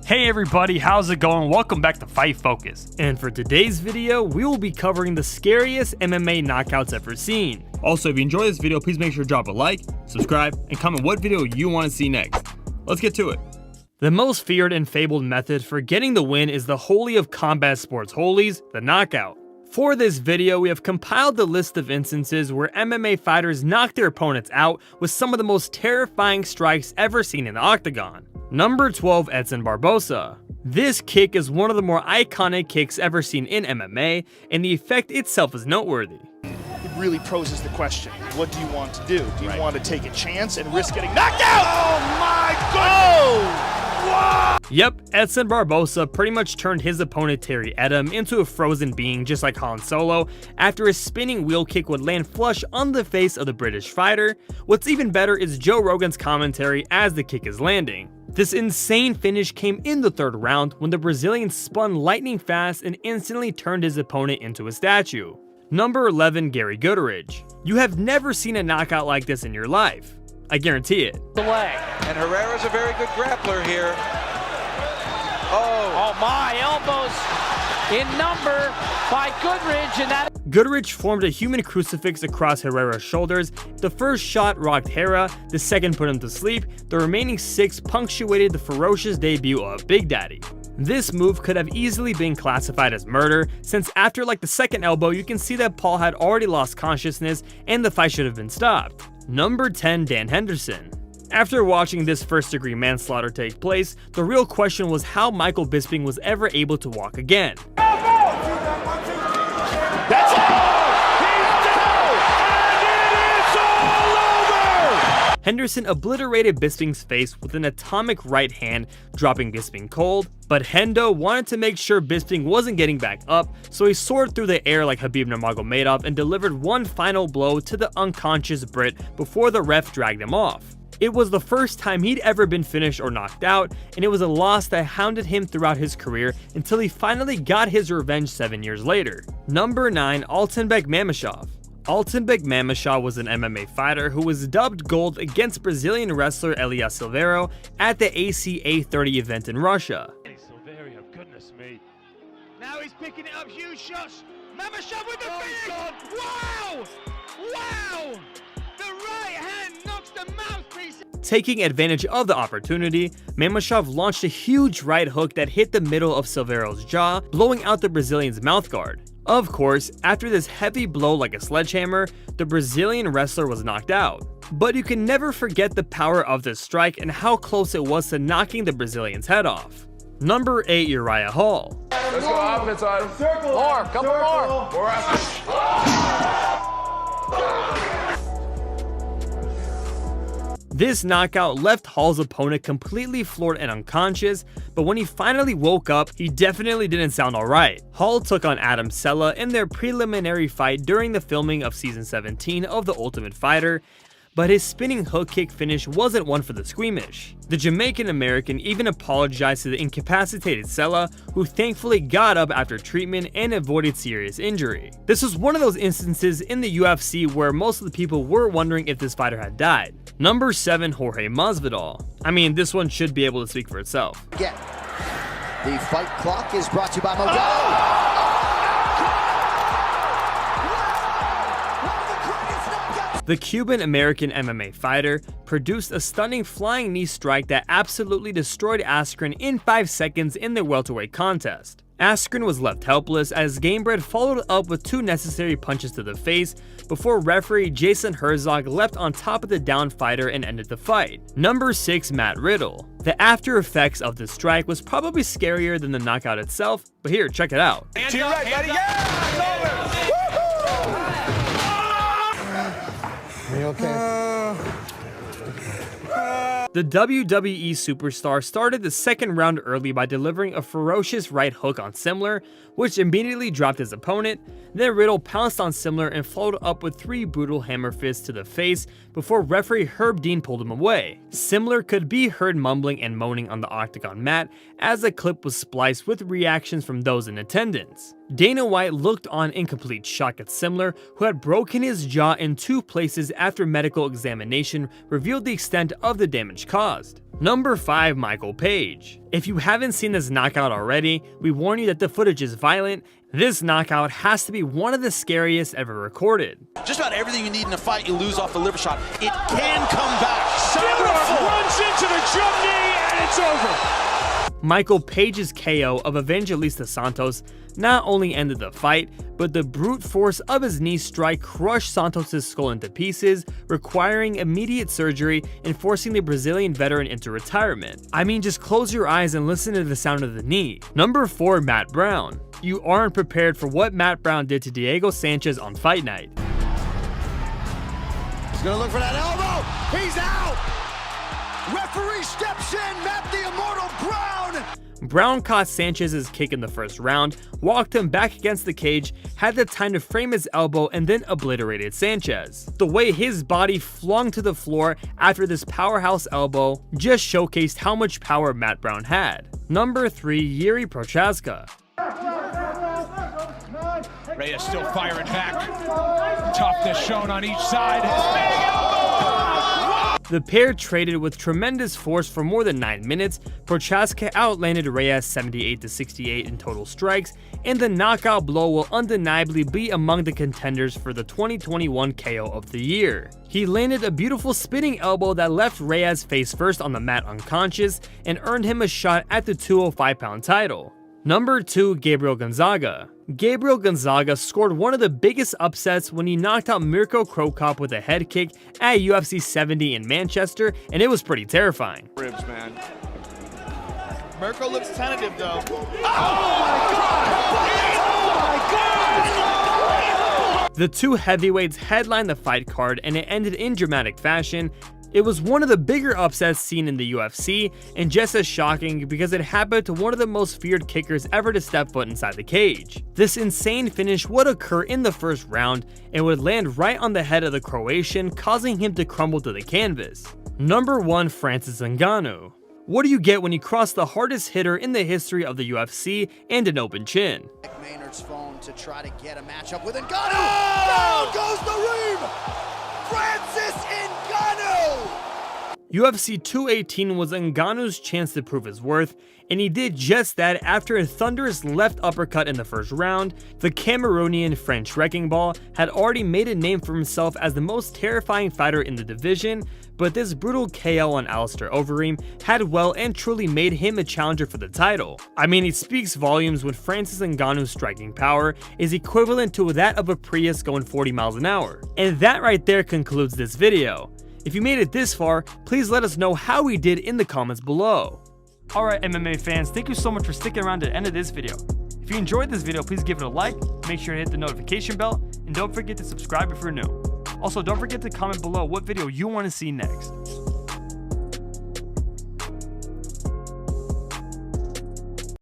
Hey everybody, how's it going? Welcome back to Fight Focus. And for today's video, we will be covering the scariest MMA knockouts ever seen. Also, if you enjoy this video, please make sure to drop a like, subscribe, and comment what video you want to see next. Let's get to it. The most feared and fabled method for getting the win is the holy of combat sports holies, the knockout. For this video, we have compiled the list of instances where MMA fighters knock their opponents out with some of the most terrifying strikes ever seen in the octagon. Number 12, Edson Barbosa. This kick is one of the more iconic kicks ever seen in MMA, and the effect itself is noteworthy. It really poses the question, what do you want to do? Do you want to take a chance and risk getting knocked out? Oh my goodness! Wow. Yep, Edson Barbosa pretty much turned his opponent Terry Edom into a frozen being just like Han Solo after a spinning wheel kick would land flush on the face of the British fighter. What's even better is Joe Rogan's commentary as the kick is landing. This insane finish came in the third round when the Brazilian spun lightning fast and instantly turned his opponent into a statue. Number 11, Gary Goodridge. You have never seen a knockout like this in your life. I guarantee it. The leg. And Herrera's a very good grappler here. Oh my, elbows in number by Goodridge, and that... Goodridge formed a human crucifix across Herrera's shoulders. The first shot rocked Herrera, the second put him to sleep, the remaining 6 punctuated the ferocious debut of Big Daddy. This move could have easily been classified as murder, since after like the second elbow you can see that Paul had already lost consciousness and the fight should have been stopped. Number 10, Dan Henderson. After watching this first-degree manslaughter take place, the real question was how Michael Bisping was ever able to walk again. That's all! He's down! And it is all over! Henderson obliterated Bisping's face with an atomic right hand, dropping Bisping cold, but Hendo wanted to make sure Bisping wasn't getting back up, so he soared through the air like Khabib Nurmagomedov and delivered one final blow to the unconscious Brit before the ref dragged him off. It was the first time he'd ever been finished or knocked out, and it was a loss that hounded him throughout his career until he finally got his revenge 7 years later. Number 9, Altanbek Mamashov. Altanbek Mamashov was an MMA fighter who was dubbed gold against Brazilian wrestler Elias Silveiro at the ACA 30 event in Russia. Silverio, goodness me. Now he's picking it up, huge shots. Mamashov with the finish! Wow! Wow! The right hand knocks the mouthpiece. Taking advantage of the opportunity, Mamashov launched a huge right hook that hit the middle of Silveiro's jaw, blowing out the Brazilian's mouthguard. Of course, after this heavy blow like a sledgehammer, the Brazilian wrestler was knocked out. But you can never forget the power of this strike and how close it was to knocking the Brazilian's head off. Number 8, Uriah Hall. Let's go offense on. Circle. More, couple more. More offense. This knockout left Hall's opponent completely floored and unconscious, but when he finally woke up, he definitely didn't sound alright. Hall took on Adam Sella in their preliminary fight during the filming of season 17 of The Ultimate Fighter, but his spinning hook kick finish wasn't one for the squeamish. The Jamaican American even apologized to the incapacitated Sella, who thankfully got up after treatment and avoided serious injury. This was one of those instances in the UFC where most of the people were wondering if this fighter had died. Number 7, Jorge Masvidal. I mean, this one should be able to speak for itself. Again, the fight clock is brought to you by Modelo. The Cuban-American MMA fighter produced a stunning flying knee strike that absolutely destroyed Askren in 5 seconds in their welterweight contest. Askren was left helpless as Gamebred followed up with 2 necessary punches to the face before referee Jason Herzog leapt on top of the downed fighter and ended the fight. Number 6, Matt Riddle. The after effects of the strike was probably scarier than the knockout itself, but here, check it out. To your right, buddy. Yeah! It's over. Are you okay? The WWE superstar started the second round early by delivering a ferocious right hook on Simler, which immediately dropped his opponent. Then Riddle pounced on Simler and followed up with 3 brutal hammer fists to the face before referee Herb Dean pulled him away. Simler could be heard mumbling and moaning on the octagon mat as the clip was spliced with reactions from those in attendance. Dana White looked on in complete shock at Simler, who had broken his jaw in 2 places after medical examination revealed the extent of the damage caused. Number 5, Michael Page. If you haven't seen this knockout already, we warn you that the footage is violent. This knockout has to be one of the scariest ever recorded. Just about everything you need in a fight you lose off the liver shot. It can come back. Beautiful. Runs into the jump knee and it's over. Michael Page's KO of Evangelista Santos not only ended the fight, but the brute force of his knee strike crushed Santos' skull into pieces, requiring immediate surgery and forcing the Brazilian veteran into retirement. I mean, just close your eyes and listen to the sound of the knee. Number 4, Matt Brown. You aren't prepared for what Matt Brown did to Diego Sanchez on fight night. He's gonna look for that elbow. He's out. Referee steps in. Matt the Immortal Brown. Brown caught Sanchez's kick in the first round, walked him back against the cage, had the time to frame his elbow, and then obliterated Sanchez. The way his body flung to the floor after this powerhouse elbow just showcased how much power Matt Brown had. Number 3, Yuri Prochaska. Reyes still firing back. Toughness shown on each side. The pair traded with tremendous force for more than 9 minutes. Prochaska outlanded Reyes 78-68 in total strikes, and the knockout blow will undeniably be among the contenders for the 2021 KO of the year. He landed a beautiful spinning elbow that left Reyes face first on the mat unconscious and earned him a shot at the 205-pound title. Number 2, Gabriel Gonzaga. Gabriel Gonzaga scored one of the biggest upsets when he knocked out Mirko Cro Cop with a head kick at UFC 70 in Manchester, and it was pretty terrifying. Ribs, man. Mirko looks tentative, though. The two heavyweights headlined the fight card, and it ended in dramatic fashion. It was one of the bigger upsets seen in the UFC, and just as shocking because it happened to one of the most feared kickers ever to step foot inside the cage. This insane finish would occur in the first round and would land right on the head of the Croatian, causing him to crumble to the canvas. Number 1, Francis Ngannou. What do you get when you cross the hardest hitter in the history of the UFC and an open chin? Maynard's phone to try to get a matchup with Ngannou. Down goes the Reem. Francis Ngannou. UFC 218 was Ngannou's chance to prove his worth, and he did just that after a thunderous left uppercut in the first round. The Cameroonian French Wrecking Ball had already made a name for himself as the most terrifying fighter in the division, but this brutal KO on Alistair Overeem had well and truly made him a challenger for the title. I mean, it speaks volumes when Francis Ngannou's striking power is equivalent to that of a Prius going 40 miles an hour. And that right there concludes this video. If you made it this far, please let us know how we did in the comments below. Alright MMA fans, thank you so much for sticking around to the end of this video. If you enjoyed this video, please give it a like, make sure to hit the notification bell, and don't forget to subscribe if you're new. Also, don't forget to comment below what video you want to see next.